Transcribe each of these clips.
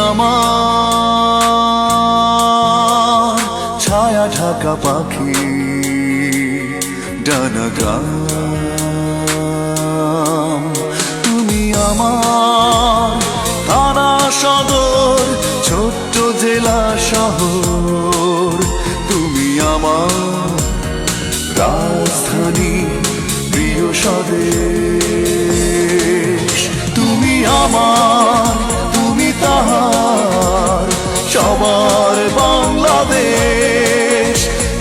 আমার ছায়া ঢাকা পাখি ডানা গ্রাম, তুমি আমার থানা সদর ছোট্ট জেলা শহর, তুমি আমার রাজধানী প্রিয় স্বদেশ, তুমি আমার তুমি তাহার সবার বাংলাদেশ,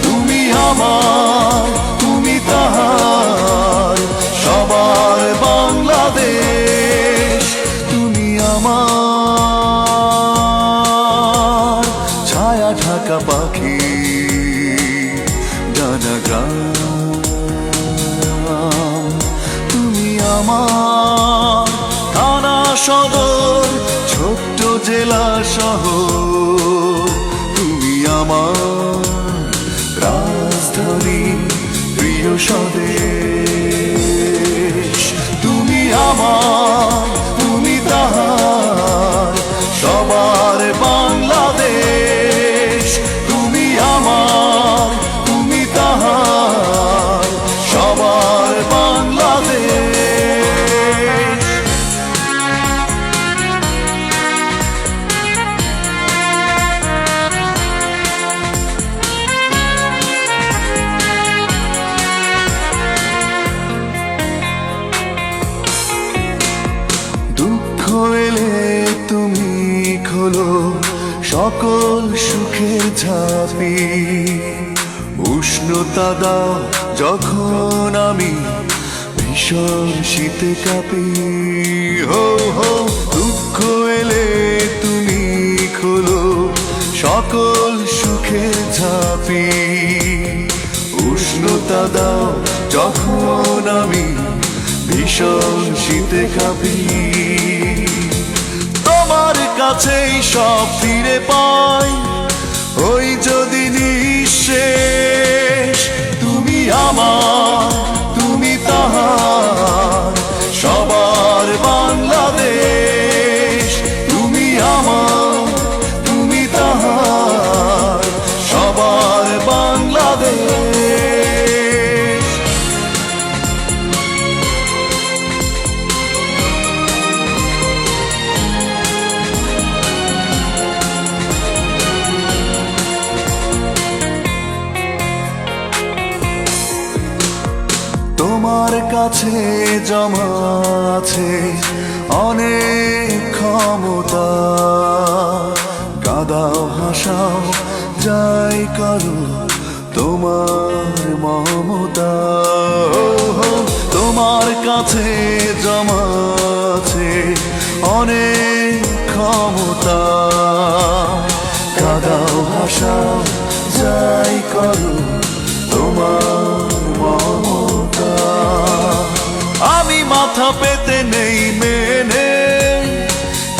তুমি আমার তুমি তাহার সবার বাংলাদেশ, তুমি আমার ছায়া ঢাকা পাখি ডানা গ্রাম, তুমি আমার থানা সদর ছোট্ট জেলা শহর, তুমি আমার রাজধানী প্রিয় স্বদেশ, তুমি আমার তুমি তাহার সবার বাংলাদেশ, তুমি আমার তুমি তাহার সবার বাংলাদেশ। দুঃখ এলে তুমি খোলো সকল সুখের ঝাঁপি, উষ্ণতা দাও যখন আমি ভীষণ শীতে কাঁপি, হো হো দুঃখ এলে তুমি খোলো সকল সুখের ঝাঁপি, উষ্ণতা দাও যখন আমি ভীষণ শীতে কাঁপি, তোমার কাছেই সব ফিরে পাই ওই যদি নিঃশেষ, তুমি আমার তুমি তাহার সবার বাংলাদেশ, তুমি আমার তুমি তাহার সবার বাংলাদেশ। তোমার কাছে জমা আছে অনেক ক্ষমতা, কাঁদাও হাসাও যাই করো তোমার মমতা, তোমার কাছে জমা আছে অনেক ক্ষমতা, কাঁদাও হাসাও যাই করো তোমার মমতা, আমি মাথা পেতে নেই মেনে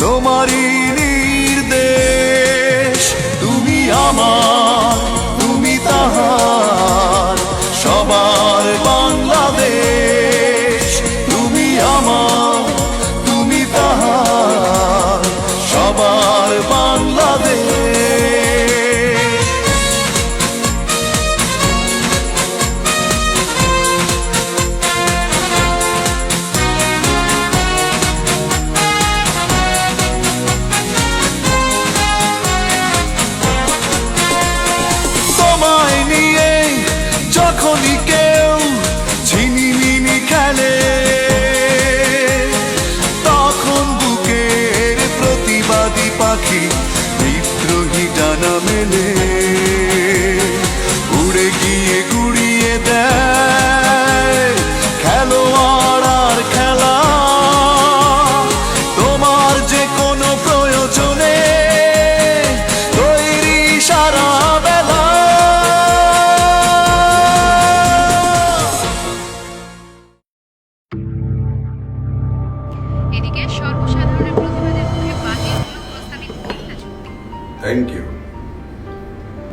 তোমারই নির্দেশ, তুমি আমার তুমি তাহার সবার বাংলাদেশ, তুমি আমার তুমি তাহার সবার বাংলাদেশ। যখনই কেউ ঝিনিমিনি খেলে তখন বুকের প্রতিবাদী পাখি বিদ্রোহী ডানা মেলে, উড়ে গিয়ে গুড়িয়ে দেয় খেলোয়াড় আর খেলা, তোমার যে কোনো প্রয়োজনে তৈরি সারা বেলা। এদিকে সর্বসাধারণের প্রতিবাদের মুখে বাতিল হলো প্রস্তাবিত তিনটা চুক্তি। Thank you.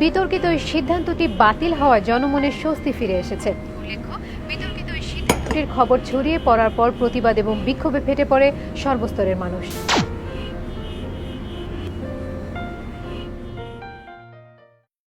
বিতর্কিত এই সিদ্ধান্তটি বাতিল হওয়ায় জনমনে স্বস্তি ফিরে এসেছে। উল্লেখ্য, বিতর্কিত এই সিদ্ধান্তটির খবর ছড়িয়ে পড়ার পর প্রতিবাদ এবং বিক্ষোভে ফেটে পড়ে সর্বস্তরের মানুষ।